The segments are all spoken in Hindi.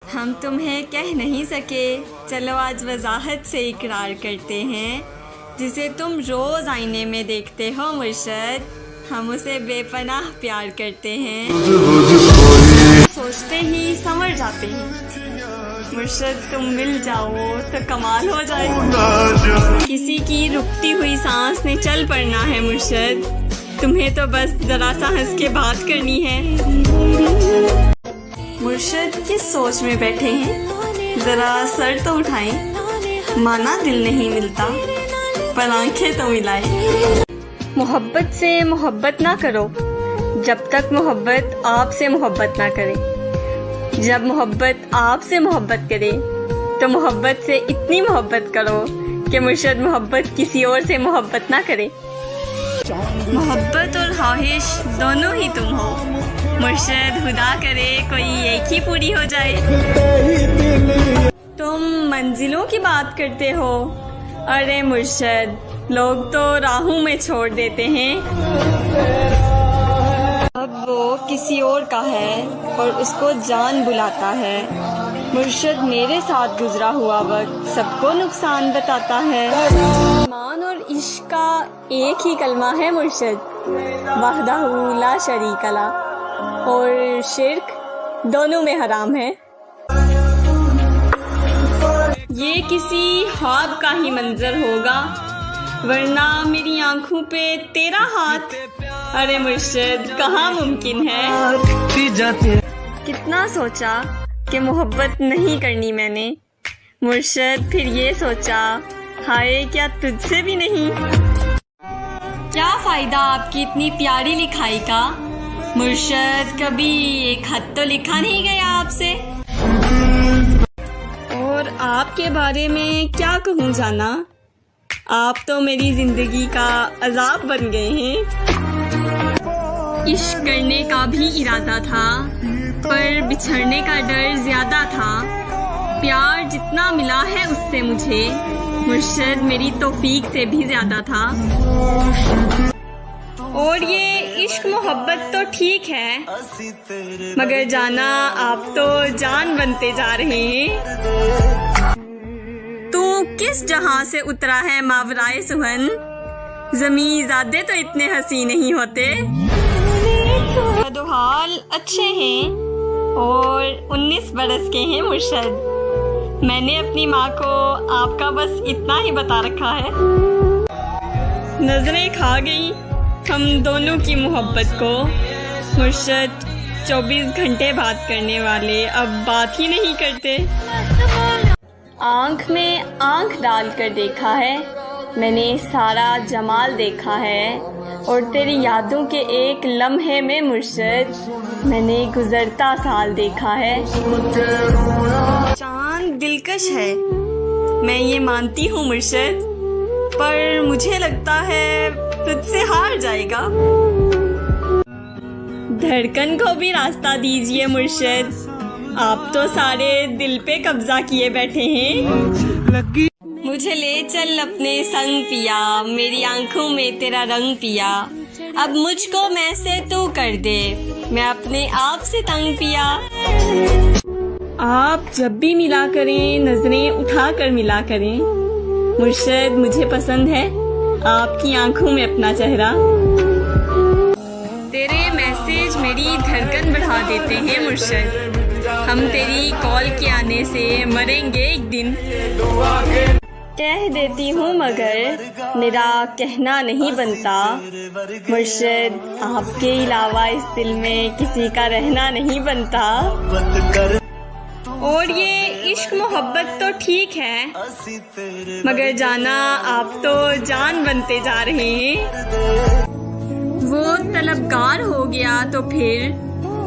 हम तुम्हें कह नहीं सके, चलो आज वजाहत से इकरार करते हैं। जिसे तुम रोज़ आईने में देखते हो मुर्शद, हम उसे बेपनाह प्यार करते हैं। सोचते ही संवर जाते हैं। मुर्शद तुम मिल जाओ तो कमाल हो जाए। किसी की रुकती हुई सांस ने चल पड़ना है मुर्शद, तुम्हें तो बस ज़रा सा हंस के बात करनी है। मुर्शद किस सोच में बैठे हैं, ज़रा सर तो उठाएं। माना दिल नहीं मिलता पर आंखें तो मिलाएं। मोहब्बत से मोहब्बत ना करो जब तक मोहब्बत आपसे मोहब्बत ना करे। जब मोहब्बत आपसे मोहब्बत करे तो मोहब्बत से इतनी मोहब्बत करो कि मुर्शद मोहब्बत किसी और से मोहब्बत ना करे। मोहब्बत और ख्वाहिश दोनों ही तुम हो मुर्शद, खुदा करे कोई एक ही पूरी हो जाए। तुम मंजिलों की बात करते हो, अरे मुर्शद लोग तो राहों में छोड़ देते हैं। अब वो किसी और का है और उसको जान बुलाता है। मुर्शद मेरे साथ गुजरा हुआ वक्त सबको नुकसान बताता है। ईमान और इश्क का एक ही कलमा है मुर्शद, वहदहू ला शरीका ला, और शिर्क दोनों में हराम है। ये किसी ख्वाब का ही मंजर होगा, वरना मेरी आंखों पे तेरा हाथ, अरे मुर्शद कहाँ मुमकिन है। कितना सोचा कि मोहब्बत नहीं करनी मैंने, मुर्शद फिर ये सोचा हाय क्या तुझसे भी नहीं। क्या फायदा आपकी इतनी प्यारी लिखाई का, मुर्शद कभी एक खत तो लिखा नहीं गया आपसे। और आपके बारे में क्या कहूँ जाना, आप तो मेरी जिंदगी का अजाब बन गए हैं। इश्क करने का भी इरादा था पर बिछड़ने का डर ज्यादा था। प्यार जितना मिला है उससे मुझे, मुर्शद मेरी तौफीक से भी ज्यादा था। और ये इश्क मोहब्बत तो ठीक है, मगर जाना आप तो जान बनते जा रहे हैं। तू किस जहां से उतरा है मावराए सुहन, ज़मीज़ादे तो इतने हंसी नहीं होते। हाल अच्छे हैं और 19 बरस के हैं मुर्शद, मैंने अपनी माँ को आपका बस इतना ही बता रखा है। नजरें खा गई हम दोनों की मोहब्बत को, मुर्शद 24 घंटे बात करने वाले अब बात ही नहीं करते। आँख में आँख डालकर देखा है मैंने, सारा जमाल देखा है, और तेरी यादों के एक लम्हे में मुर्शद मैंने गुजरता साल देखा है। चांद दिलकश है मैं ये मानती हूँ मुर्शद, पर मुझे लगता है तुझसे हार जाएगा। धड़कन को भी रास्ता दीजिए मुर्शद, आप तो सारे दिल पे कब्जा किए बैठे हैं। मुझे ले चल अपने संग पिया, मेरी आंखों में तेरा रंग पिया। अब मुझको मैं से तू कर दे, मैं अपने आप से तंग पिया। आप जब भी मिला करें नजरें उठा कर मिला करें, मुर्शद मुझे पसंद है आपकी आंखों में अपना चेहरा। तेरे मैसेज मेरी धड़कन बढ़ा देते हैं मुर्शद, हम तेरी कॉल के आने से मरेंगे एक दिन। कह देती हूँ मगर मेरा कहना नहीं बनता, मुर्शद आपके अलावा इस दिल में किसी का रहना नहीं बनता। और ये इश्क मोहब्बत तो ठीक है, मगर जाना आप तो जान बनते जा रहे हैं। वो तलबगार हो गया तो फिर,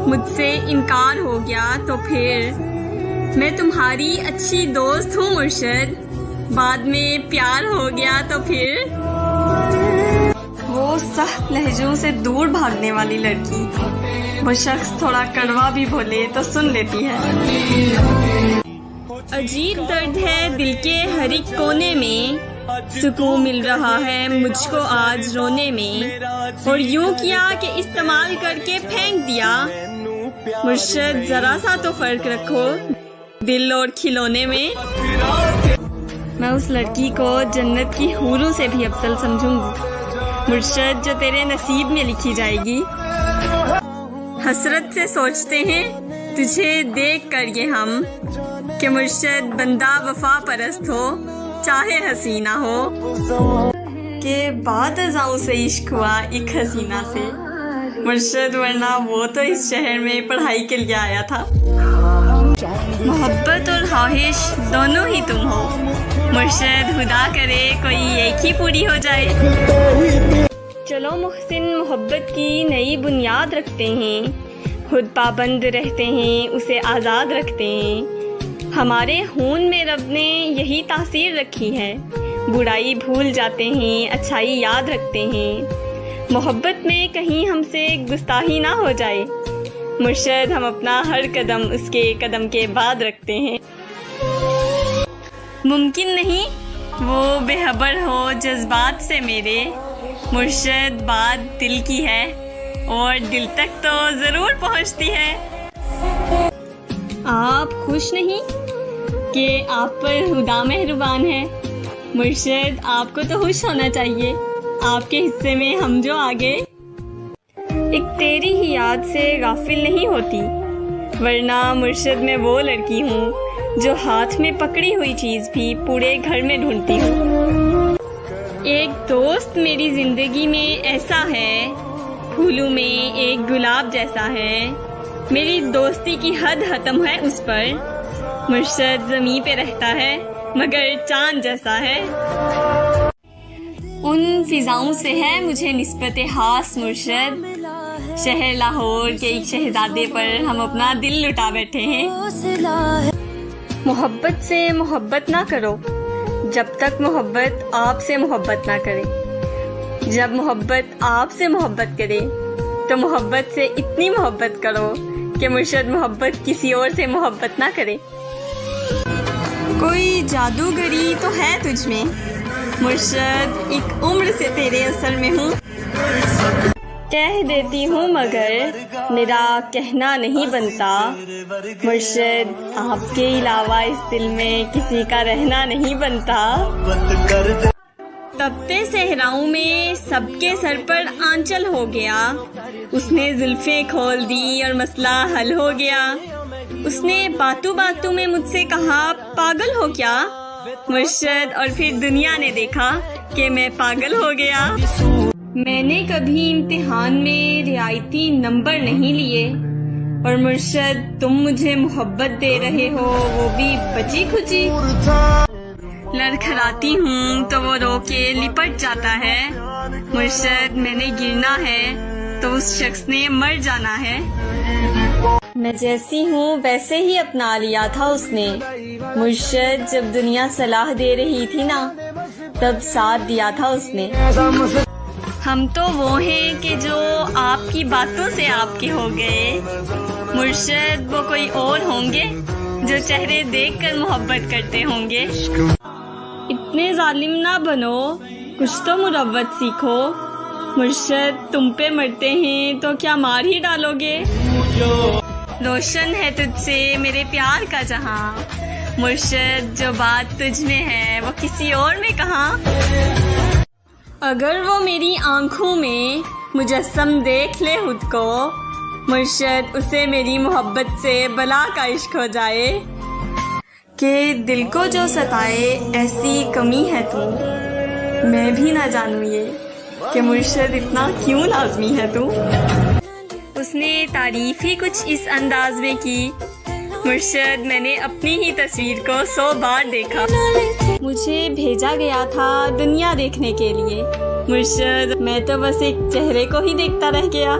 मुझसे इनकार हो गया तो फिर, मैं तुम्हारी अच्छी दोस्त हूँ मुर्शद, बाद में प्यार हो गया तो फिर। वो सख्त लहजों से दूर भागने वाली लड़की, वो शख्स थोड़ा कड़वा भी बोले तो सुन लेती है। अजीब दर्द है दिल के हर एक कोने में, सुकून मिल रहा है मुझको आज रोने में, और यूं किया कि इस्तेमाल करके फेंक दिया। मुर्शद जरा सा तो फर्क रखो, दिल और खिलौने में। मैं उस लड़की को जन्नत की हूरों से भी अफजल समझूंगी, मुर्शद, जो तेरे नसीब में लिखी जाएगी। हसरत से सोचते हैं तुझे देख कर ये हम, कि मुर्शद बंदा वफा परस्त हो, चाहे हसीना हो। के बाद अज़ाओं से इश्क हुआ एक हसीना से, मुर्शद, वरना वो तो इस शहर में पढ़ाई के लिए आया था। मोहब्बत और ख्वाहिश दोनों ही तुम हो, मुर्शद, खुदा करे कोई एक ही पूरी हो जाए। चलो मुहसिन, मोहब्बत की नई बुनियाद रखते हैं, खुद पाबंद रहते हैं, उसे आज़ाद रखते हैं। हमारे खून में रब ने यही तासीर रखी है, बुराई भूल जाते हैं, अच्छाई याद रखते हैं। मोहब्बत में कहीं हमसे गुस्ताही ना हो जाए, मुर्शद, हम अपना हर कदम उसके कदम के बाद रखते हैं। मुमकिन नहीं वो बेखबर हो जज्बात से मेरे, मुर्शद, बात दिल की है और दिल तक तो ज़रूर पहुंचती है। आप खुश नहीं कि आप पर खुदा मेहरबान है, मुर्शद, आपको तो खुश होना चाहिए, आपके हिस्से में हम जो आगे। एक तेरी ही याद से गाफिल नहीं होती, वरना मुर्शद, मैं वो लड़की हूँ जो हाथ में पकड़ी हुई चीज़ भी पूरे घर में ढूंढती हूँ। एक दोस्त मेरी जिंदगी में ऐसा है, फूलों में एक गुलाब जैसा है, मेरी दोस्ती की हद खत्म है उस पर, मुर्शद, ज़मीं पे रहता है मगर चांद जैसा है। उन फिजाओं से है मुझे निस्बत खास, मुर्शद, शहर लाहौर के एक शहजादे पर हम अपना दिल लुटा बैठे हैं। मोहब्बत से मोहब्बत ना करो जब तक मोहब्बत आपसे मोहब्बत ना करे। जब मोहब्बत आपसे मोहब्बत करे तो मोहब्बत से इतनी मोहब्बत करो कि मुर्शद, मोहब्बत किसी और से मोहब्बत ना करे। कोई जादूगरी तो है तुझ में, मुर्शद, एक उम्र से तेरे असर में हूँ। कह देती हूँ मगर मेरा कहना नहीं बनता, मुर्शद, आपके अलावा इस दिल में किसी का रहना नहीं बनता। तपते सहराओं में सबके सर पर आंचल हो गया, उसने जुल्फें खोल दी और मसला हल हो गया। उसने बातों बातों में मुझसे कहा, पागल हो क्या, मुर्शद, और फिर दुनिया ने देखा कि मैं पागल हो गया। मैंने कभी इम्तिहान में रियायती नंबर नहीं लिए, और मुर्शद, तुम मुझे मोहब्बत दे रहे हो, वो भी बची खुची। लड़खड़ाती हूँ तो वो रो के लिपट जाता है, मुर्शद, मैंने गिरना है तो उस शख्स ने मर जाना है। मैं जैसी हूँ वैसे ही अपना लिया था उसने, मुर्शद, जब दुनिया सलाह दे रही थी ना, तब साथ दिया था उसने। हम तो वो हैं कि जो आपकी बातों से आपके हो गए, मुर्शद, वो कोई और होंगे जो चेहरे देखकर मोहब्बत करते होंगे। इतने जालिम ना बनो, कुछ तो मुरव्वत सीखो, मुर्शद, तुम पे मरते हैं तो क्या मार ही डालोगे। रोशन है तुझसे मेरे प्यार का जहां, मुर्शद, जो बात तुझ में है वो किसी और में कहाँ। अगर वो मेरी आंखों में मुजस्सम देख ले खुद को, मुर्शद, उसे मेरी मोहब्बत से बला का इश्क हो जाए। कि दिल को जो सताए ऐसी कमी है तू, मैं भी ना जानूं ये कि मुर्शद, इतना क्यों लाजमी है तू। उसने तारीफ ही कुछ इस अंदाज में की, मुर्शद, मैंने अपनी ही तस्वीर को 100 बार देखा। मुझे भेजा गया था दुनिया देखने के लिए, मुर्शद, मैं तो बस एक चेहरे को ही देखता रह गया।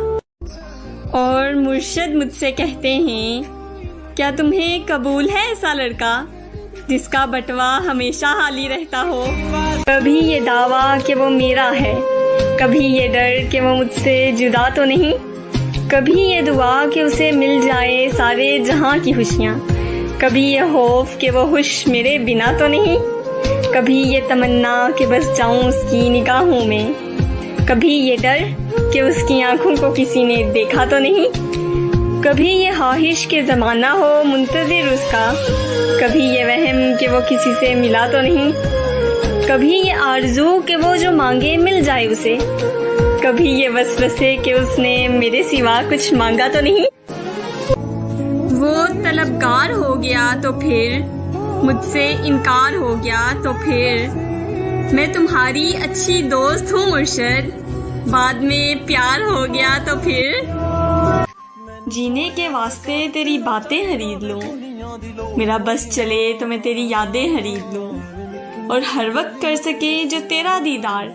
और मुर्शद मुझसे कहते हैं, क्या तुम्हें कबूल है ऐसा लड़का जिसका बटवा हमेशा हाली रहता हो। कभी ये दावा कि वो मेरा है, कभी ये डर कि वो मुझसे जुदा तो नहीं, कभी ये दुआ कि उसे मिल जाए सारे जहां की खुशियाँ, कभी ये खौफ कि वो खुश मेरे बिना तो नहीं, कभी ये तमन्ना कि बस जाऊं उसकी निगाहों में, कभी ये डर कि उसकी आंखों को किसी ने देखा तो नहीं। कभी ये ख्वाहिश के ज़माना हो मुंतज़िर उसका, कभी ये वहम कि वो किसी से मिला तो नहीं, कभी ये आरज़ू कि वो जो मांगे मिल जाए उसे, कभी ये वसवसे कि उसने मेरे सिवा कुछ मांगा तो नहीं। वो तलबगार हो गया तो फिर, मुझसे इनकार हो गया तो फिर, मैं तुम्हारी अच्छी दोस्त हूँ मुर्शद, बाद में प्यार हो गया तो फिर। जीने के वास्ते तेरी बातें खरीद लूँ, मेरा बस चले तो मैं तेरी यादें खरीद लूँ, और हर वक्त कर सके जो तेरा दीदार,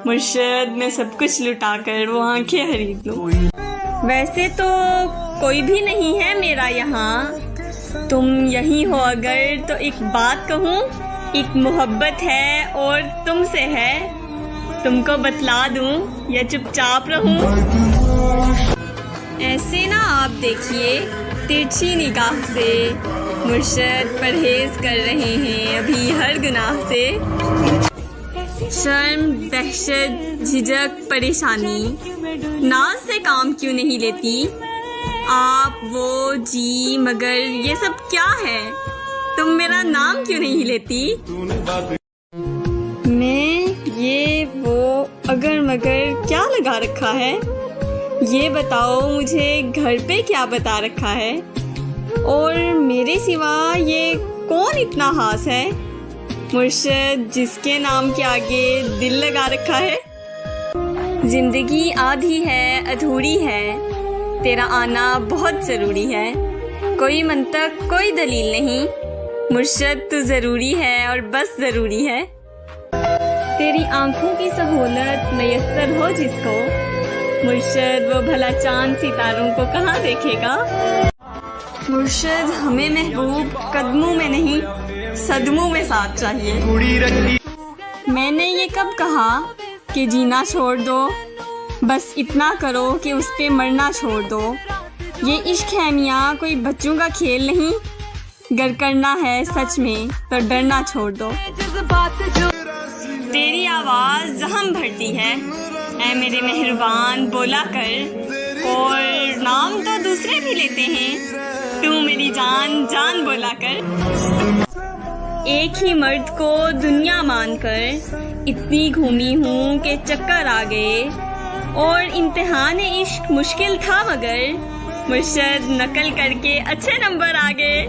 मुर्शद मैं सब कुछ लुटा कर वो आंखें खरीद लूँ। वैसे तो कोई भी नहीं है मेरा यहाँ, तुम यहीं हो अगर तो एक बात कहूँ, एक मोहब्बत है और तुमसे है, तुमको बतला दूँ या चुपचाप रहूँ। ऐसे ना आप देखिए तिरछी निगाह से, मुर्शद परहेज कर रहे हैं अभी हर गुनाह से। शर्म, दहशत, झिझक, परेशानी, नाज से काम क्यों नहीं लेती आप, वो, जी, मगर ये सब क्या है, तुम मेरा नाम क्यों नहीं लेती। मैं ये वो अगर मगर क्या लगा रखा है, ये बताओ मुझे घर पे क्या बता रखा है, और मेरे सिवा ये कौन इतना खास है, मुर्शद जिसके नाम के आगे दिल लगा रखा है। जिंदगी आधी है अधूरी है, तेरा आना बहुत ज़रूरी है, कोई मंतक कोई दलील नहीं, मुर्शद तू ज़रूरी है और बस ज़रूरी है। तेरी आंखों की सहूलत मयस्सर हो जिसको, मुर्शद वो भला चांद सितारों को कहाँ देखेगा। मुर्शद हमें महबूब कदमों में नहीं सदमों में साथ चाहिए। मैंने ये कब कहा कि जीना छोड़ दो, बस इतना करो कि उस पे मरना छोड़ दो। ये इश्क है मियाँ कोई बच्चों का खेल नहीं, गर करना है सच में तो डरना छोड़ दो। तेरी आवाज़ जहम भरती है ऐ मेरे मेहरबान बोला कर, और नाम तो दूसरे भी लेते हैं, तू मेरी जान जान बोला कर। एक ही मर्द को दुनिया मानकर इतनी घूमी हूँ कि चक्कर आ गए, और इम्तिहान इश्क मुश्किल था मगर मुर्शद नकल करके अच्छे नंबर आ गए।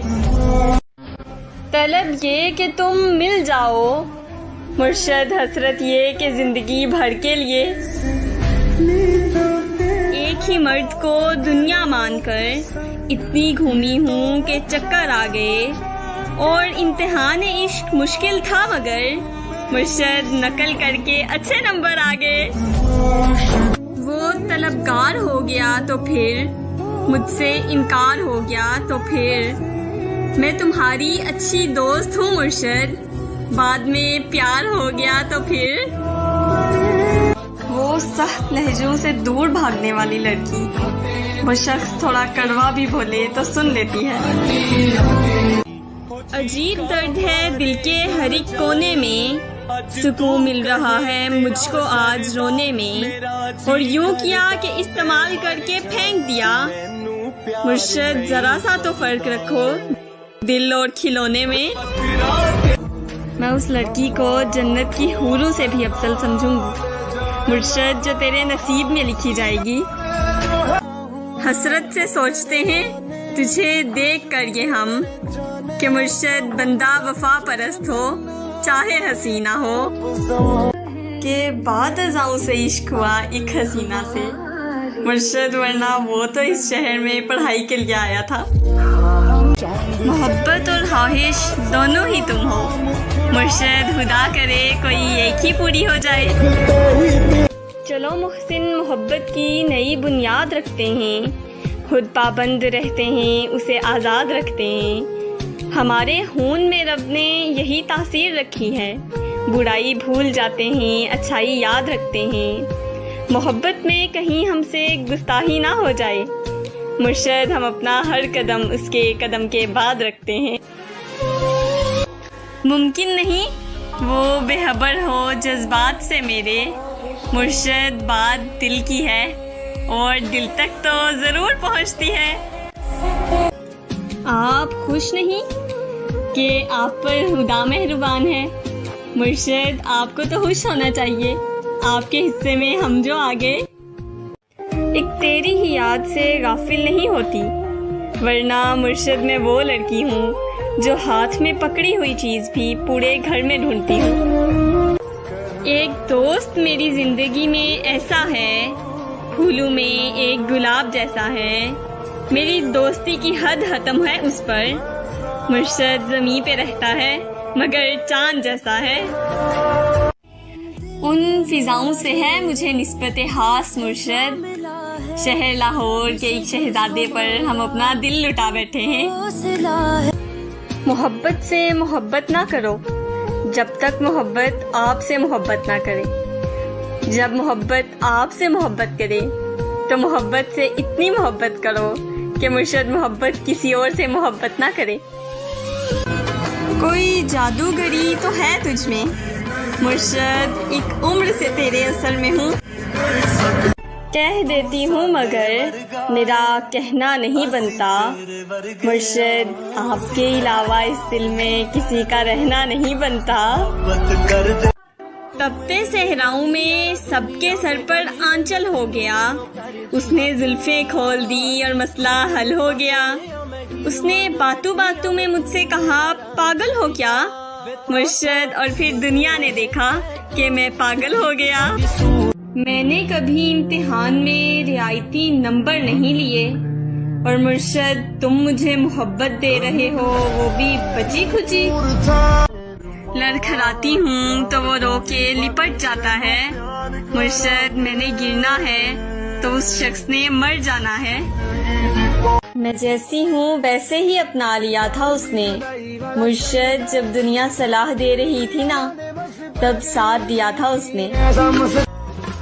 तलब ये कि तुम मिल जाओ, मुर्शद हसरत ये कि जिंदगी भर के लिए। एक ही मर्द को दुनिया मानकर इतनी घूमी हूँ कि चक्कर आ गए, और इम्तिहान इश्क मुश्किल था मगर मुर्शद नकल करके अच्छे नंबर आ गए। वो तलबगार हो गया तो फिर, मुझसे इनकार हो गया तो फिर, मैं तुम्हारी अच्छी दोस्त हूँ मुर्शद, बाद में प्यार हो गया तो फिर। वो सख्त लहजों से दूर भागने वाली लड़की, वो शख्स थोड़ा कड़वा भी बोले तो सुन लेती है। अजीब दर्द है दिल के हर एक कोने में, सुकून मिल रहा है मुझको आज रोने में, और यूं किया कि इस्तेमाल करके फेंक दिया। मुर्शद जरा सा तो फर्क रखो दिल और खिलौने में। मैं उस लड़की को जन्नत की हूरों से भी अफजल समझूंगी मुर्शद, जो तेरे नसीब में लिखी जाएगी। हसरत से सोचते हैं तुझे देख कर ये हम, कि मुर्शद बंदा वफा परस्त हो चाहे हसीना हो। के बाद अज़ाओं से इश्क हुआ एक हसीना से, मुर्शद वरना वो तो इस शहर में पढ़ाई के लिए आया था। मोहब्बत और ख्वाहिश दोनों ही तुम हो मुर्शद, खुदा करे कोई एक ही पूरी हो जाए। चलो मुहसिन मोहब्बत की नई बुनियाद रखते हैं, खुद पाबंद रहते हैं उसे आज़ाद रखते हैं। हमारे खून में रब ने यही तासीर रखी है, बुराई भूल जाते हैं अच्छाई याद रखते हैं। मोहब्बत में कहीं हमसे गुस्ताही ना हो जाए मुर्शद, हम अपना हर कदम उसके कदम के बाद रखते हैं। मुमकिन नहीं वो बेखबर हो जज्बात से मेरे, मुर्शद बात दिल की है और दिल तक तो जरूर पहुंचती है। आप खुश नहीं कि आप पर खुदा मेहरबान है? मुर्शिद, आपको तो खुश होना चाहिए, आपके हिस्से में हम जो आ गए। एक तेरी ही याद से गाफिल नहीं होती, वरना मुर्शिद मैं वो लड़की हूँ जो हाथ में पकड़ी हुई चीज भी पूरे घर में ढूंढती हूँ। एक दोस्त मेरी जिंदगी में ऐसा है, फूलों में एक गुलाब जैसा है, मेरी दोस्ती की हद खत्म है उस पर। मुर्शिद ज़मीं पे रहता है मगर चांद जैसा है। उन फिजाओं से है मुझे निस्बत खास मुर्शिद, शहर लाहौर के एक शहजादे पर हम अपना दिल लुटा बैठे हैं। मोहब्बत से मोहब्बत ना करो जब तक मोहब्बत आपसे मोहब्बत ना करे। जब मोहब्बत आपसे मोहब्बत करे तो मोहब्बत से इतनी मोहब्बत करो कि मुर्शिद मोहब्बत किसी और से मोहब्बत ना करे। कोई जादूगरी तो है तुझ में मुर्शिद, एक उम्र से तेरे असर में हूँ। कह देती हूँ मगर मेरा कहना नहीं बनता, मुर्शिद आपके अलावा इस दिल में किसी का रहना नहीं बनता। तपते सहराओं में सबके सर पर आंचल हो गया, उसने जुल्फे खोल दी और मसला हल हो गया। उसने बातों बातों में मुझसे कहा पागल हो क्या मुर्शिद, और फिर दुनिया ने देखा कि मैं पागल हो गया। मैंने कभी इम्तिहान में रियायती नंबर नहीं लिए, और मुर्शिद तुम मुझे मोहब्बत दे रहे हो वो भी बची खुची। लड़खड़ाती हूँ तो वो रो के लिपट जाता है, मुर्शिद मैंने गिरना है तो उस शख्स ने मर जाना है। मैं जैसी हूँ वैसे ही अपना लिया था उसने, मुर्शिद जब दुनिया सलाह दे रही थी ना तब साथ दिया था उसने।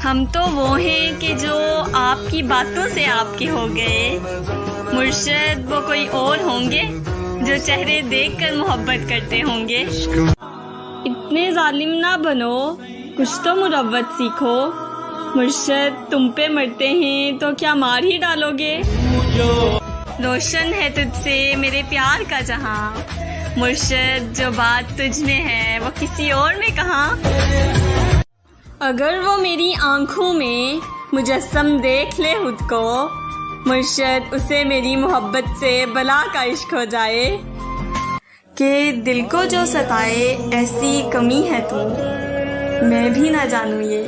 हम तो वो हैं कि जो आपकी बातों से आपके हो गए, मुर्शिद वो कोई और होंगे जो चेहरे देखकर मोहब्बत करते होंगे। इतने जालिम ना बनो, कुछ तो मुरव्वत सीखो, मुर्शिद तुम पे मरते हैं तो क्या मार ही डालोगे। रोशन है तुझसे मेरे प्यार का जहां, मुर्शिद जो बात तुझ में है वो किसी और में कहाँ। अगर वो मेरी आंखों में मुजस्सम देख ले खुद को, मुर्शिद उसे मेरी मोहब्बत से बला का इश्क हो जाए। कि दिल को जो सताए ऐसी कमी है तू, मैं भी ना जानूं ये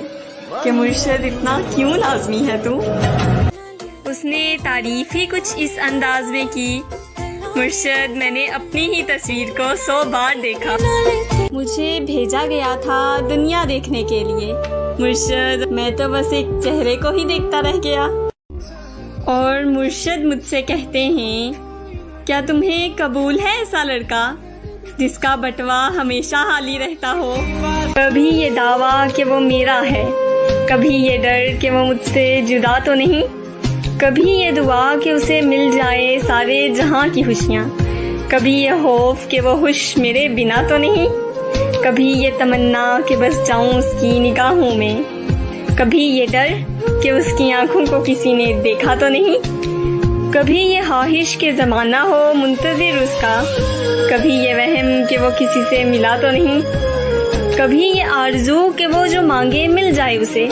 कि मुर्शिद इतना क्यों लाजमी है तू। उसने तारीफ ही कुछ इस अंदाज में की, मुर्शिद मैंने अपनी ही तस्वीर को 100 बार देखा। मुझे भेजा गया था दुनिया देखने के लिए, मुर्शिद मैं तो बस एक चेहरे को ही देखता रह गया। और मुर्शिद मुझसे कहते हैं क्या तुम्हें कबूल है ऐसा लड़का जिसका बटवा हमेशा हाली रहता हो। कभी ये दावा कि वो मेरा है, कभी ये डर कि वो मुझसे जुदा तो नहीं, कभी ये दुआ कि उसे मिल जाए सारे जहां की खुशियाँ, कभी ये खौफ कि वो खुश मेरे बिना तो नहीं, कभी ये तमन्ना कि बस जाऊं उसकी निगाहों में, कभी ये डर कि उसकी आंखों को किसी ने देखा तो नहीं, कभी ये ख्वाहिश के ज़माना हो मुंतज़िर उसका, कभी ये वहम कि वो किसी से मिला तो नहीं, कभी ये आरज़ू कि वो जो मांगे मिल जाए उसे,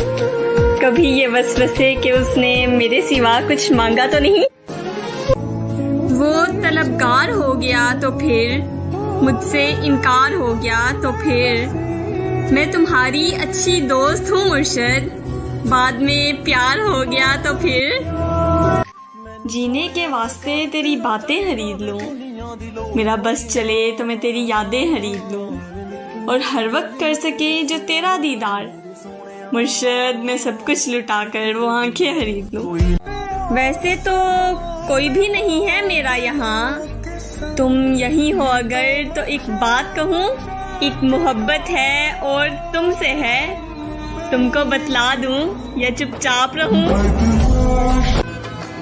कभी ये वसवसे कि उसने मेरे सिवा कुछ मांगा तो नहीं। वो तलबगार हो गया तो फिर मुझसे इनकार हो गया तो फिर, मैं तुम्हारी अच्छी दोस्त हूँ मुर्शिद, बाद में प्यार हो गया तो फिर। जीने के वास्ते तेरी बातें खरीद लूं, मेरा बस चले तो मैं तेरी यादें खरीद लूं, और हर वक्त कर सके जो तेरा दीदार, मुर्शिद मैं सब कुछ लुटाकर वो आंखें खरीद लूं। वैसे तो कोई भी नहीं है मेरा यहाँ, तुम यही हो अगर तो एक बात कहूँ, एक मोहब्बत है और तुमसे है, तुमको बतला दूं या चुपचाप रहूं।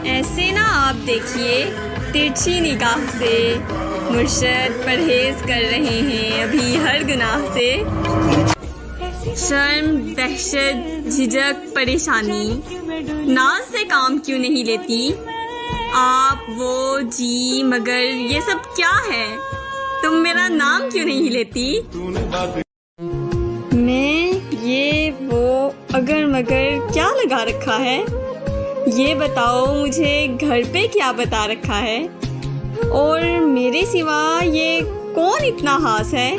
ऐसे ना आप देखिए तिरछी निगाह से, मुर्शिद परहेज कर रहे हैं अभी हर गुनाह से। शर्म, दहशत, झिझक, परेशानी, नाज से काम क्यों नहीं लेती? आप, वो, जी, मगर ये सब क्या है? तुम मेरा नाम क्यों नहीं लेती? मैं, ये, वो, अगर मगर क्या लगा रखा है? ये बताओ मुझे घर पे क्या बता रखा है? और मेरे सिवा ये कौन इतना हास है?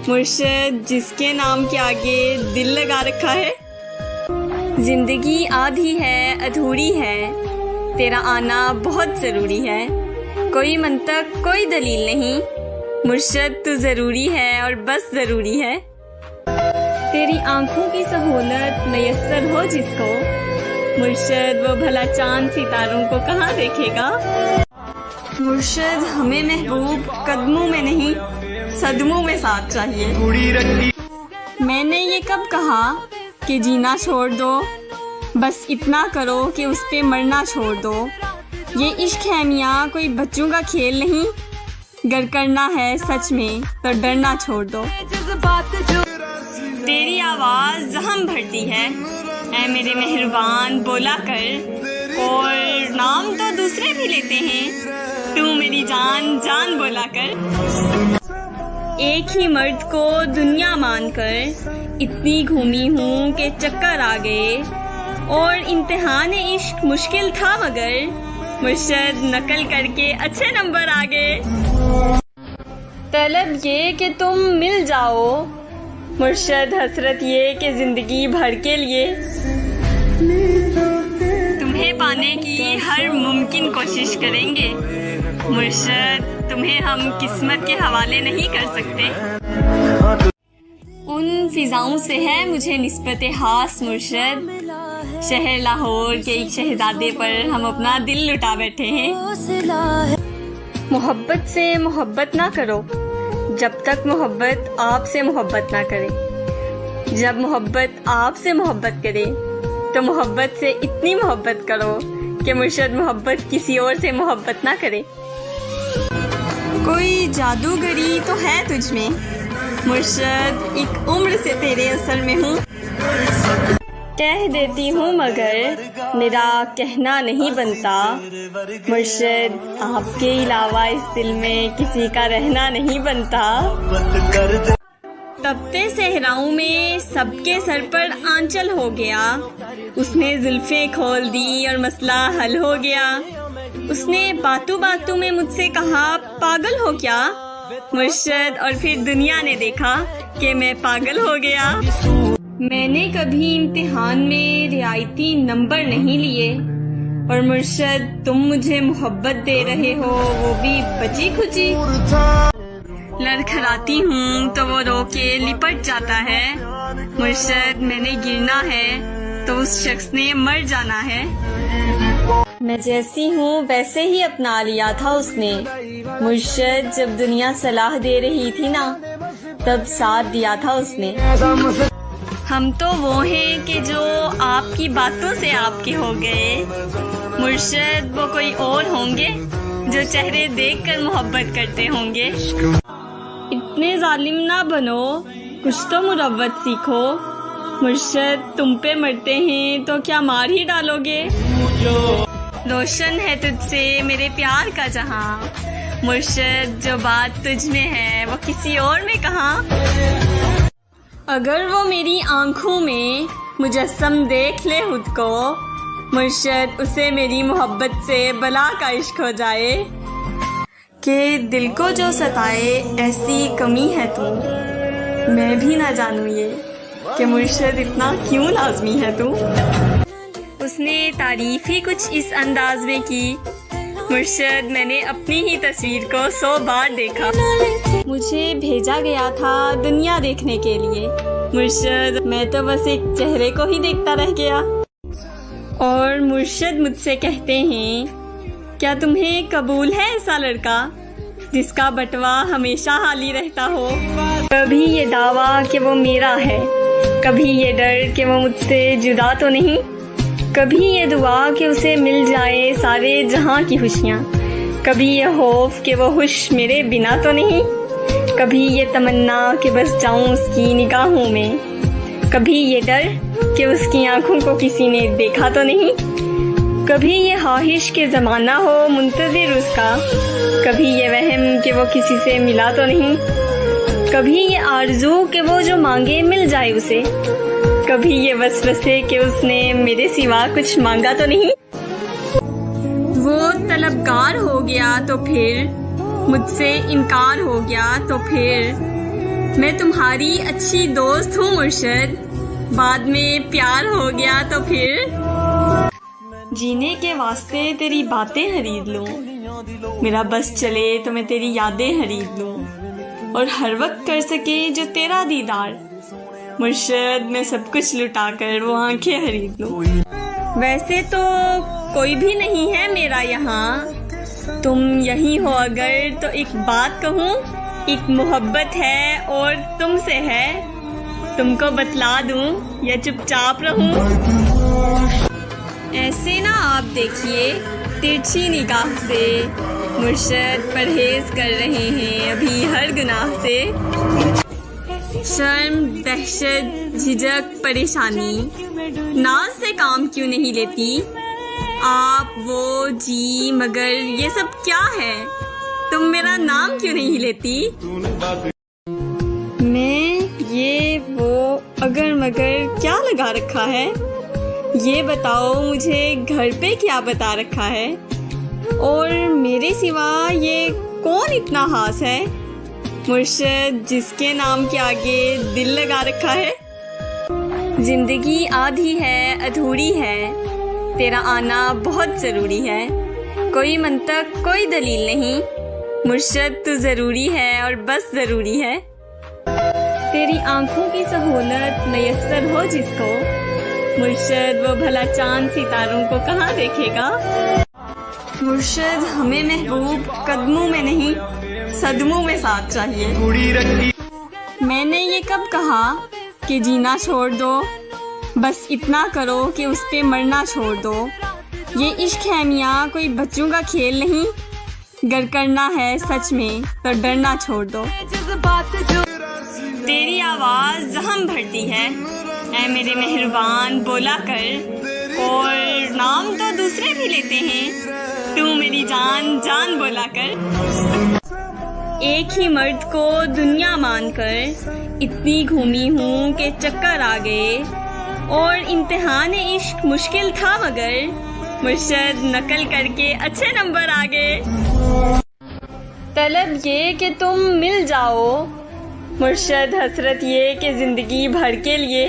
मुर्शद जिसके नाम के आगे दिल लगा रखा है। जिंदगी आधी है, अधूरी है, तेरा आना बहुत ज़रूरी है। कोई मंतक, कोई दलील नहीं, मुर्शद तू ज़रूरी है और बस ज़रूरी है। तेरी आंखों की सहूलत मयस्सर हो जिसको, मुर्शद वो भला चांद सितारों को कहाँ देखेगा? मुर्शद हमें महबूब कदमों में नहीं, सदमों में साथ चाहिए। मैंने ये कब कहा कि जीना छोड़ दो? बस इतना करो कि उस पे मरना छोड़ दो। ये इश्क है मियाँ कोई बच्चों का खेल नहीं, गर करना है सच में तो डरना छोड़ दो। तेरी आवाज़ जहम भरती है, ऐ मेरे मेहरबान बोला कर। और नाम तो दूसरे भी लेते हैं, तू मेरी जान जान बोला कर। एक ही मर्द को दुनिया मानकर इतनी घूमी हूँ कि चक्कर आ गए। और इम्तिहान इश्क मुश्किल था मगर मुर्शद नकल करके अच्छे नंबर आ गए। तलब ये कि तुम मिल जाओ, मुर्शद हसरत ये कि जिंदगी भर के लिए। तुम्हें पाने की हर मुमकिन कोशिश करेंगे, मुर्शद तुम्हें हम किस्मत के हवाले नहीं कर सकते। उन फिजाओं से है मुझे निस्बत हास मुर्शद, शहर लाहौर के एक शहजादे पर हम अपना दिल लुटा बैठे हैं। मोहब्बत से मोहब्बत ना करो जब तक मोहब्बत आपसे मोहब्बत ना करे। जब मोहब्बत आपसे मोहब्बत करे तो मोहब्बत से इतनी मोहब्बत करो कि मुर्शद मोहब्बत किसी और से मोहब्बत ना करे। कोई जादूगरी तो है तुझ में मुर्शद, एक उम्र से तेरे असर में हूँ। कह देती हूँ मगर मेरा कहना नहीं बनता, मुर्शद आपके अलावा इस दिल में किसी का रहना नहीं बनता। तपते सहराओं में सबके सर पर आंचल हो गया, उसने जुल्फे खोल दी और मसला हल हो गया। उसने बातों बातों में मुझसे कहा पागल हो क्या मुर्शद, और फिर दुनिया ने देखा कि मैं पागल हो गया। मैंने कभी इम्तिहान में रियायती नंबर नहीं लिए और मुर्शद तुम मुझे मोहब्बत दे रहे हो, वो भी बची खुची। लड़खड़ाती हूँ तो वो रो के लिपट जाता है, मुर्शद मैंने गिरना है तो उस शख्स ने मर जाना है। मैं जैसी हूँ वैसे ही अपना लिया था उसने, मुर्शद जब दुनिया सलाह दे रही थी ना तब साथ दिया था उसने। हम तो वो हैं कि जो आपकी बातों से आपके हो गए, मुर्शद वो कोई और होंगे जो चेहरे देखकर मोहब्बत करते होंगे। इतने जालिम ना बनो, कुछ तो मुरव्वत सीखो, मुर्शद तुम पे मरते हैं तो क्या मार ही डालोगे। रोशन है तुझसे मेरे प्यार का जहां, मुर्शद जो बात तुझ में है वो किसी और में कहाँ। अगर वो मेरी आंखों में मुजस्सम देख ले खुद को, मुर्शद उसे मेरी मोहब्बत से बला का इश्क हो जाए। कि दिल को जो सताए ऐसी कमी है तू, मैं भी ना जानूं ये कि मुर्शद इतना क्यों लाजमी है तू। उसने तारीफ ही कुछ इस अंदाज में की, मुर्शद मैंने अपनी ही तस्वीर को 100 बार देखा। मुझे भेजा गया था दुनिया देखने के लिए, मुर्शद मैं तो बस एक चेहरे को ही देखता रह गया। और मुर्शद मुझसे कहते हैं क्या तुम्हें कबूल है ऐसा लड़का जिसका बटवा हमेशा हाली रहता हो। कभी ये दावा कि वो मेरा है, कभी ये डर कि वो मुझसे जुदा तो नहीं, कभी ये दुआ कि उसे मिल जाए सारे जहां की खुशियाँ, कभी ये खौफ कि वो खुश मेरे बिना तो नहीं, कभी ये तमन्ना कि बस जाऊं उसकी निगाहों में। कभी ये डर कि उसकी आंखों को किसी ने देखा तो नहीं, कभी ये ख्वाहिश के ज़माना हो मुंतज़िर उसका, कभी ये वहम कि वो किसी से मिला तो नहीं, कभी ये आरज़ू कि वो जो मांगे मिल जाए उसे, कभी ये वसवसे कि उसने मेरे सिवा कुछ मांगा तो नहीं। वो तलबगार हो गया तो फिर, मुझसे इनकार हो गया तो फिर, मैं तुम्हारी अच्छी दोस्त हूँ मुर्शद, बाद में प्यार हो गया तो फिर। जीने के वास्ते तेरी बातें खरीद लूं, मेरा बस चले तो मैं तेरी यादें खरीद लूं, और हर वक्त कर सके जो तेरा दीदार, मुर्शद मैं सब कुछ लुटाकर वो आंखें खरीद लूं। वैसे तो कोई भी नहीं है मेरा यहाँ, तुम यही हो अगर तो एक बात कहूँ, एक मोहब्बत है और तुमसे है, तुमको बतला दूं या चुपचाप रहूं। ऐसे ना आप देखिए तिरछी निगाह से, मुर्शद परहेज कर रहे हैं अभी हर गुनाह से। शर्म, दहशत, झिझक, परेशानी, नाज से काम क्यों नहीं लेती आप, वो, जी, मगर ये सब क्या है, तुम मेरा नाम क्यों नहीं लेती। मैं ये वो अगर मगर क्या लगा रखा है, ये बताओ मुझे घर पे क्या बता रखा है, और मेरे सिवा ये कौन इतना खास है मुर्शद जिसके नाम के आगे दिल लगा रखा है। जिंदगी आधी है अधूरी है, तेरा आना बहुत ज़रूरी है, कोई मंतक कोई दलील नहीं, मुर्शद तू ज़रूरी है और बस ज़रूरी है। तेरी आंखों की सहूलत मयस्सर हो जिसको, मुर्शद वो भला चांद सितारों को कहाँ देखेगा। मुर्शद हमें महबूब कदमों में नहीं सदमों में साथ चाहिए। मैंने ये कब कहा कि जीना छोड़ दो, बस इतना करो कि उस पे मरना छोड़ दो। ये इश्क है मियाँ कोई बच्चों का खेल नहीं, गर करना है सच में तो डरना छोड़ दो। तेरी आवाज़ जहम भरती है ऐ मेरे मेहरबान बोला कर, और नाम तो दूसरे भी लेते हैं, तू मेरी जान जान बोला कर। एक ही मर्द को दुनिया मानकर इतनी घूमी हूँ कि चक्कर आ गए, और इम्तिहान इश्क मुश्किल था मगर मुर्शद नकल करके अच्छे नंबर आ गए। तलब ये कि तुम मिल जाओ, मुर्शद हसरत ये कि जिंदगी भर के लिए।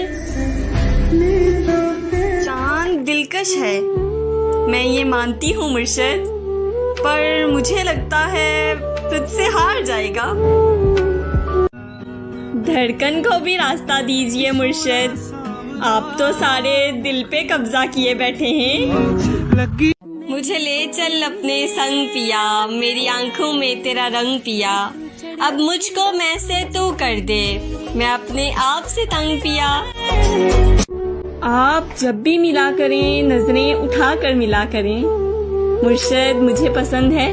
चांद दिलकश है मैं ये मानती हूँ मुर्शद, पर मुझे लगता है तुझसे हार जाएगा। धड़कन को भी रास्ता दीजिए मुर्शद, आप तो सारे दिल पे कब्जा किए बैठे हैं। मुझे ले चल अपने संग पिया, मेरी आंखों में तेरा रंग पिया, अब मुझको मैं से तू कर दे, मैं अपने आप से तंग पिया। आप जब भी मिला करें नजरें उठा कर मिला करें, मुर्शद मुझे पसंद है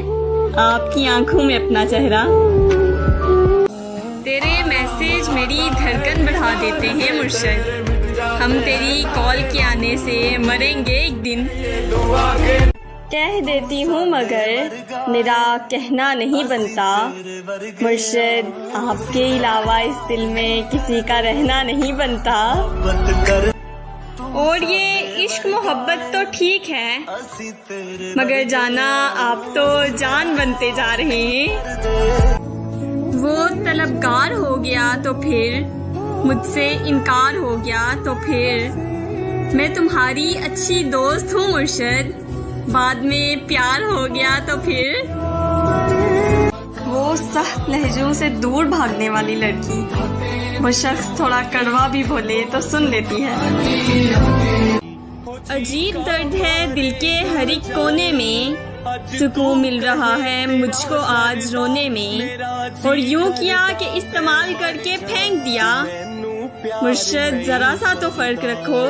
आपकी आंखों में अपना चेहरा। तेरे मैसेज मेरी धड़कन बढ़ा देते हैं मुर्शद, हम तेरी कॉल के आने से मरेंगे एक दिन। कह देती हूँ मगर मेरा कहना नहीं बनता, मुर्शद आपके अलावा इस दिल में किसी का रहना नहीं बनता। और ये इश्क मोहब्बत तो ठीक है, मगर जाना आप तो जान बनते जा रहे हैं। वो तलबगार हो गया तो फिर, मुझसे इनकार हो गया तो फिर, मैं तुम्हारी अच्छी दोस्त हूँ मुर्शद, बाद में प्यार हो गया तो फिर। वो सख्त लहजों से दूर भागने वाली लड़की, वो शख्स थोड़ा कड़वा भी बोले तो सुन लेती है। अजीब दर्द है दिल के हर एक कोने में, सुकून मिल रहा है मुझको आज रोने में, और यूं किया कि इस्तेमाल करके फेंक दिया। मुर्शद जरा सा तो फर्क रखो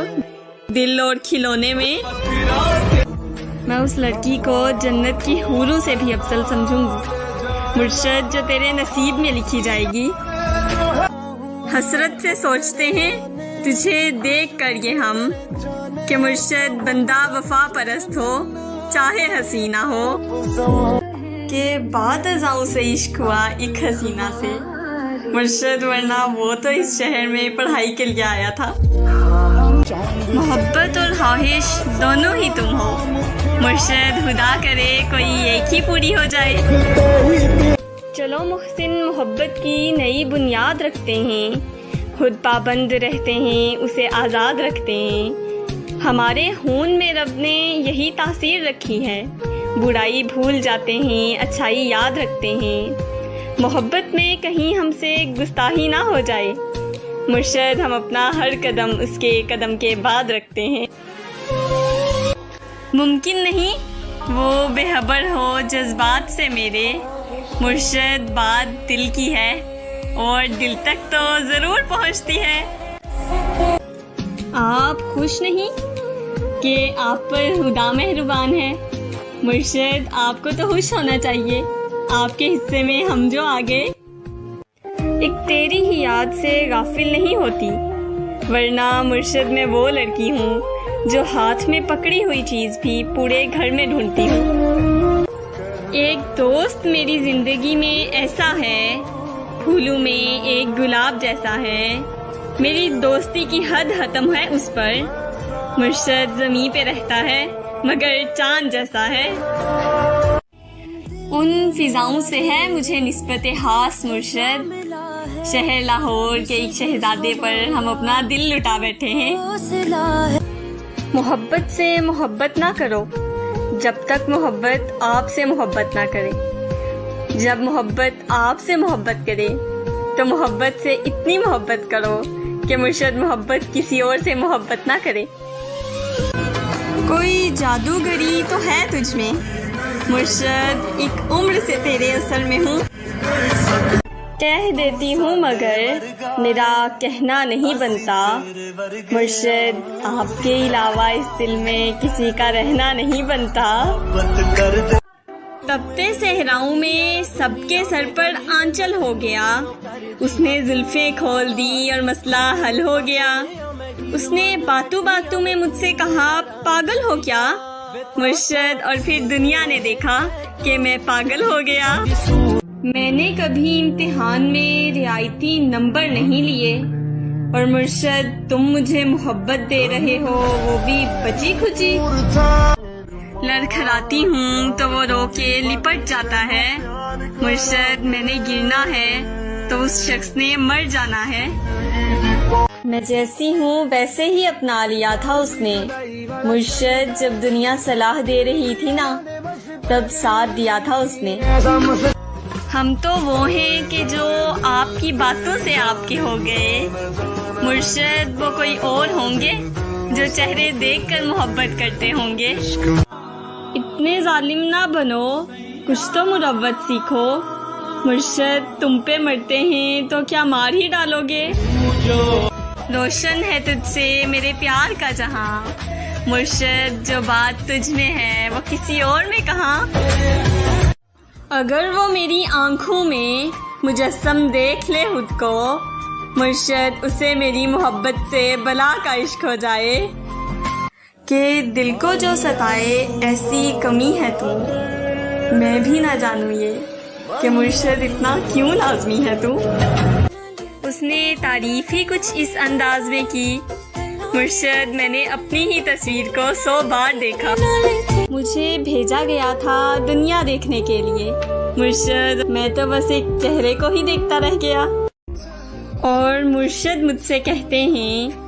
दिल और खिलौने में। मैं उस लड़की को जन्नत की हूरों से भी अफजल समझूंगी मुर्शद, जो तेरे नसीब में लिखी जाएगी। हसरत से सोचते हैं तुझे देख कर ये हम, कि मुर्शद बंदा वफा परस्त हो चाहे हसीना हो, के बाद अज़ाओं से इश्क हुआ एक हसीना से। मुर्शद वरना वो तो इस शहर में पढ़ाई के लिए आया था। मोहब्बत और ख्वाहिश दोनों ही तुम हो, मुर्शद खुदा करे कोई एक ही पूरी हो जाए। चलो मुहसिन मोहब्बत की नई बुनियाद रखते हैं, खुद पाबंद रहते हैं उसे आज़ाद रखते हैं। हमारे खून में रब ने यही तासीर रखी है, बुराई भूल जाते हैं अच्छाई याद रखते हैं। मोहब्बत में कहीं हमसे गुस्ताही ना हो जाए, मुर्शद हम अपना हर कदम उसके कदम के बाद रखते हैं। मुमकिन नहीं वो बेखबर हो जज्बात से मेरे, मुर्शद बात दिल की है और दिल तक तो ज़रूर पहुंचती है। आप खुश नहीं कि आप पर खुदा मेहरबान है, मुर्शद आपको तो खुश होना चाहिए, आपके हिस्से में हम जो आ गए। एक तेरी ही याद से गाफिल नहीं होती, वरना मुर्शद मैं वो लड़की हूँ जो हाथ में पकड़ी हुई चीज़ भी पूरे घर में ढूंढती हूँ। एक दोस्त मेरी जिंदगी में ऐसा है, फूलों में एक गुलाब जैसा है, मेरी दोस्ती की हद खत्म है उस पर। मुर्शद ज़मीं पे रहता है मगर चांद जैसा है। उन फिजाओं से है मुझे निस्बत खास मुर्शद, शहर लाहौर के एक शहजादे पर हम अपना दिल लुटा बैठे हैं। मोहब्बत से मोहब्बत ना करो जब तक मोहब्बत आपसे मोहब्बत ना करे। जब मोहब्बत आपसे मोहब्बत करे तो मोहब्बत से इतनी मोहब्बत करो कि मुर्शद मोहब्बत किसी और से मोहब्बत ना करे। कोई जादूगरी तो है तुझ में मुर्शद, एक उम्र से तेरे असर में हूँ। कह देती हूँ मगर मेरा कहना नहीं बनता, मुर्शद आपके अलावा इस दिल में किसी का रहना नहीं बनता। तपते सहराओं में सबके सर पर आंचल हो गया, उसने जुल्फें खोल दी और मसला हल हो गया। उसने बातों बातों में मुझसे कहा पागल हो क्या मुर्शद, और फिर दुनिया ने देखा कि मैं पागल हो गया। मैंने कभी इम्तिहान में रियायती नंबर नहीं लिए, और मुर्शद तुम मुझे मोहब्बत दे रहे हो वो भी बची खुची। लड़खड़ाती हूँ तो वो रो के लिपट जाता है, मुर्शद मैंने गिरना है तो उस शख्स ने मर जाना है। मैं जैसी हूँ वैसे ही अपना लिया था उसने, मुर्शद जब दुनिया सलाह दे रही थी ना तब साथ दिया था उसने। हम तो वो हैं कि जो आपकी बातों से आपके हो गए, मुर्शद वो कोई और होंगे जो चेहरे देखकर मोहब्बत करते होंगे। इतने जालिम ना बनो, कुछ तो मुरव्वत सीखो, मुर्शद तुम पे मरते हैं तो क्या मार ही डालोगे। रोशन है तुझसे मेरे प्यार का जहां, मुर्शद जो बात तुझ में है वो किसी और में कहाँ। अगर वो मेरी आंखों में मुजस्सम देख ले खुद को, मुर्शद उसे मेरी मोहब्बत से बला का इश्क हो जाए। कि दिल को जो सताए ऐसी कमी है तू, मैं भी ना जानूं ये कि मुर्शद इतना क्यों लाजमी है तू। उसने तारीफ ही कुछ इस अंदाज में की, मुर्शद मैंने अपनी ही तस्वीर को 100 बार देखा। मुझे भेजा गया था दुनिया देखने के लिए, मुर्शद मैं तो बस एक चेहरे को ही देखता रह गया। और मुर्शद मुझसे कहते हैं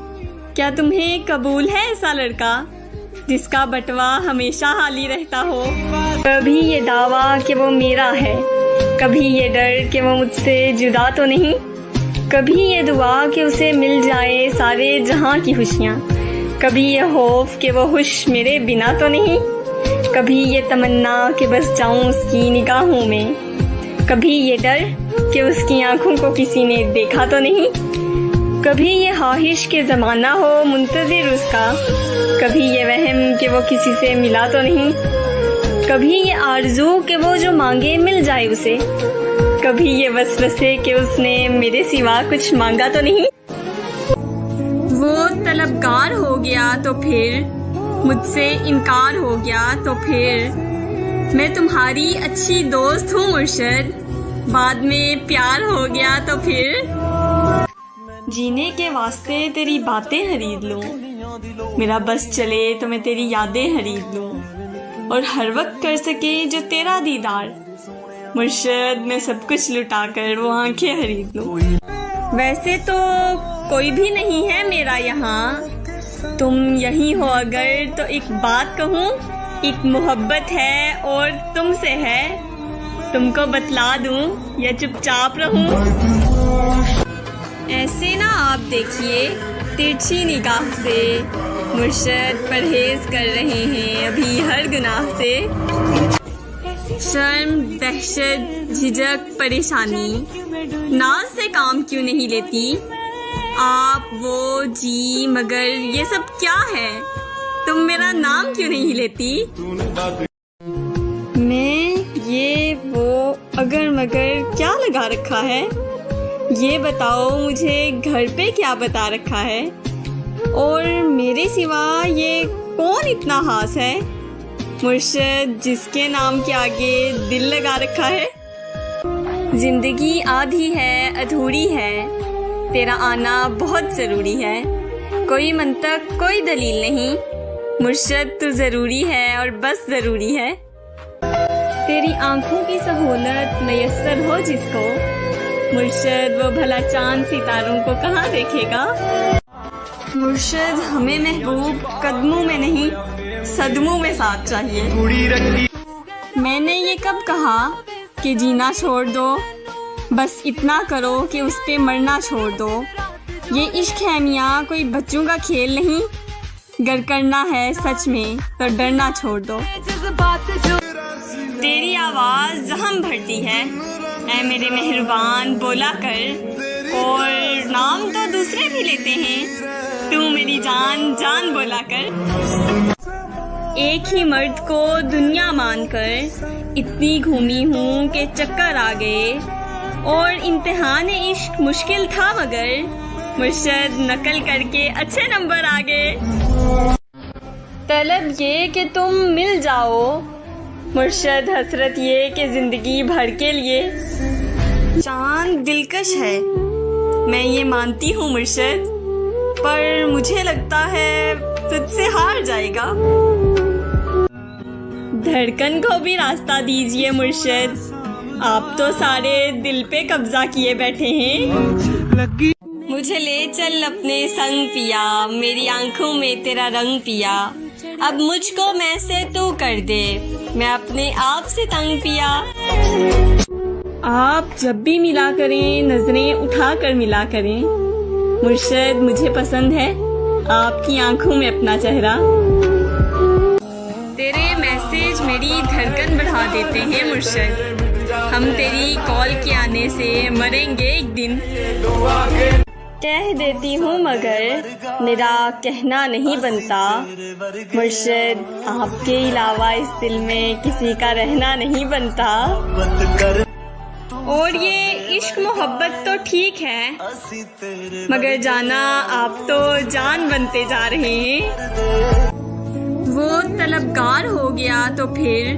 क्या तुम्हें कबूल है ऐसा लड़का जिसका बटवा हमेशा हाली रहता हो। कभी ये दावा कि वो मेरा है, कभी ये डर कि वो मुझसे जुदा तो नहीं, कभी ये दुआ कि उसे मिल जाए सारे जहां की खुशियाँ, कभी ये खौफ कि वो खुश मेरे बिना तो नहीं, कभी ये तमन्ना कि बस जाऊं उसकी निगाहों में, कभी ये डर कि उसकी आंखों को किसी ने देखा तो नहीं, कभी ये ख्वाहिश के ज़माना हो मुंतज़िर उसका, कभी ये वहम कि वो किसी से मिला तो नहीं, कभी ये आरज़ू कि वो जो मांगे मिल जाए उसे, कभी ये वसवसे कि उसने मेरे सिवा कुछ मांगा तो नहीं। वो तलबगार हो गया तो फिर, मुझसे इनकार हो गया तो फिर, मैं तुम्हारी अच्छी दोस्त हूँ मुर्शद, बाद में प्यार हो गया तो फिर। जीने के वास्ते तेरी बातें खरीद लूं, मेरा बस चले तो मैं तेरी यादें खरीद लूं, और हर वक्त कर सके जो तेरा दीदार, मुर्शद मैं सब कुछ लुटा कर वो आंखें खरीद लूं। वैसे तो कोई भी नहीं है मेरा यहाँ, तुम यही हो अगर तो एक बात कहूँ, एक मोहब्बत है और तुमसे है, तुमको बतला दूं या चुपचाप रहूं। ऐसे ना आप देखिए तिरछी निगाह से, मुर्शद परहेज कर रहे हैं अभी हर गुनाह से। शर्म, दहशत, झिझक, परेशानी, नाज से काम क्यों नहीं लेती आप, वो, जी, मगर ये सब क्या है, तुम मेरा नाम क्यों नहीं लेती। मैं ये वो अगर मगर क्या लगा रखा है, ये बताओ मुझे घर पे क्या बता रखा है, और मेरे सिवा ये कौन इतना खास है, मुर्शद जिसके नाम के आगे दिल लगा रखा है। जिंदगी आधी है अधूरी है, तेरा आना बहुत जरूरी है, कोई मंतक कोई दलील नहीं, मुर्शद तू जरूरी है और बस जरूरी है। तेरी आंखों की सहूलत मयस्सर हो जिसको, मुर्शद वो भला चांद सितारों को कहाँ देखेगा। मुर्शद हमें महबूब कदमों में नहीं सदमों में साथ चाहिए। मैंने ये कब कहा कि जीना छोड़ दो, बस इतना करो कि उस पे मरना छोड़ दो। ये इश्क है मियाँ कोई बच्चों का खेल नहीं, गर करना है सच में तो डरना छोड़ दो। तेरी आवाज़ जहम भरती है ऐ मेरे मेहरबान बोला कर, और नाम तो दूसरे भी लेते हैं, तू मेरी जान जान बोला कर। एक ही मर्द को दुनिया मानकर इतनी घूमी हूँ कि चक्कर आ गए, और इम्तिहान इश्क मुश्किल था मगर मुर्शद नकल करके अच्छे नंबर आ गए। तलब ये कि तुम मिल जाओ, मुर्शद हसरत ये कि जिंदगी भर के लिए। चांद दिलकश है मैं ये मानती हूँ मुर्शद, पर मुझे लगता है तुझसे हार जाएगा। धड़कन को भी रास्ता दीजिए मुर्शद, आप तो सारे दिल पे कब्जा किए बैठे हैं। मुझे ले चल अपने संग पिया, मेरी आंखों में तेरा रंग पिया, अब मुझको मैं से तू कर दे, मैं अपने आप से तंग पिया। आप जब भी मिला करें नजरें उठा कर मिला करें, मुर्शद मुझे पसंद है आपकी आंखों में अपना चेहरा। तेरे मैसेज मेरी धड़कन बढ़ा देते हैं मुर्शद, हम तेरी कॉल के आने से मरेंगे एक दिन। कह देती हूँ मगर मेरा कहना नहीं बनता, मुर्शद आपके अलावा इस दिल में किसी का रहना नहीं बनता। और ये इश्क मोहब्बत तो ठीक है, मगर जाना आप तो जान बनते जा रहे हैं। वो तलबगार हो गया तो फिर,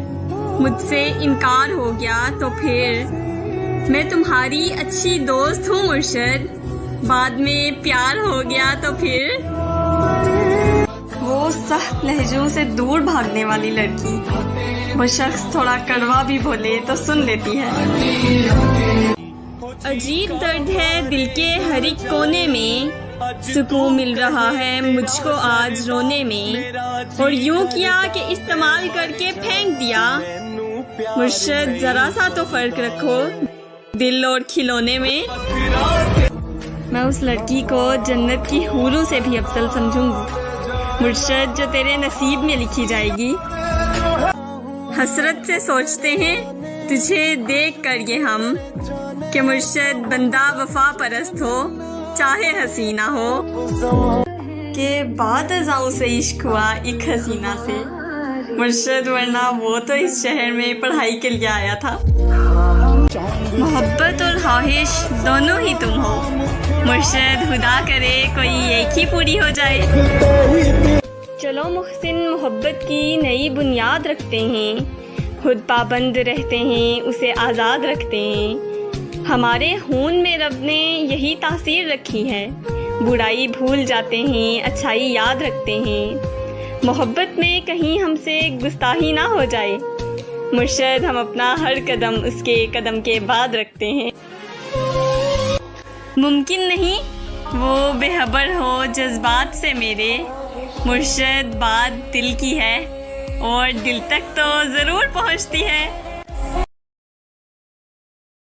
मुझसे इनकार हो गया तो फिर, मैं तुम्हारी अच्छी दोस्त हूँ मुर्शद, बाद में प्यार हो गया तो फिर। वो सख्त लहजों से दूर भागने वाली लड़की, वो शख्स थोड़ा कड़वा भी बोले तो सुन लेती है। अजीब दर्द है दिल के हर एक कोने में, सुकून मिल रहा है मुझको आज रोने में, और यूं किया कि इस्तेमाल करके फेंक दिया। मुर्शद जरा सा तो फर्क रखो दिल और खिलौने में। मैं उस लड़की को जन्नत की हूरों से भी अफजल समझूंगी मुर्शद, जो तेरे नसीब में लिखी जाएगी। हसरत से सोचते हैं तुझे देख कर ये हम, कि मुर्शद बंदा वफा परस्त हो चाहे हसीना हो। के बाद अज़ाओं से इश्क हुआ एक हसीना से, मुर्शद वरना वो तो इस शहर में पढ़ाई के लिए आया था। मोहब्बत और ख्वाहिश दोनों ही तुम हो, मुर्शिद खुदा करे कोई एक ही पूरी हो जाए। चलो मुहसिन मोहब्बत की नई बुनियाद रखते हैं, खुद पाबंद रहते हैं उसे आज़ाद रखते हैं। हमारे खून में रब ने यही तासीर रखी है, बुराई भूल जाते हैं अच्छाई याद रखते हैं। मोहब्बत में कहीं हमसे गुस्ताही ना हो जाए, मुर्शिद हम अपना हर कदम उसके कदम के बाद रखते हैं। मुमकिन नहीं वो बेखबर हो जज्बात से मेरे, मुर्शिद बात दिल की है और दिल तक तो ज़रूर पहुंचती है।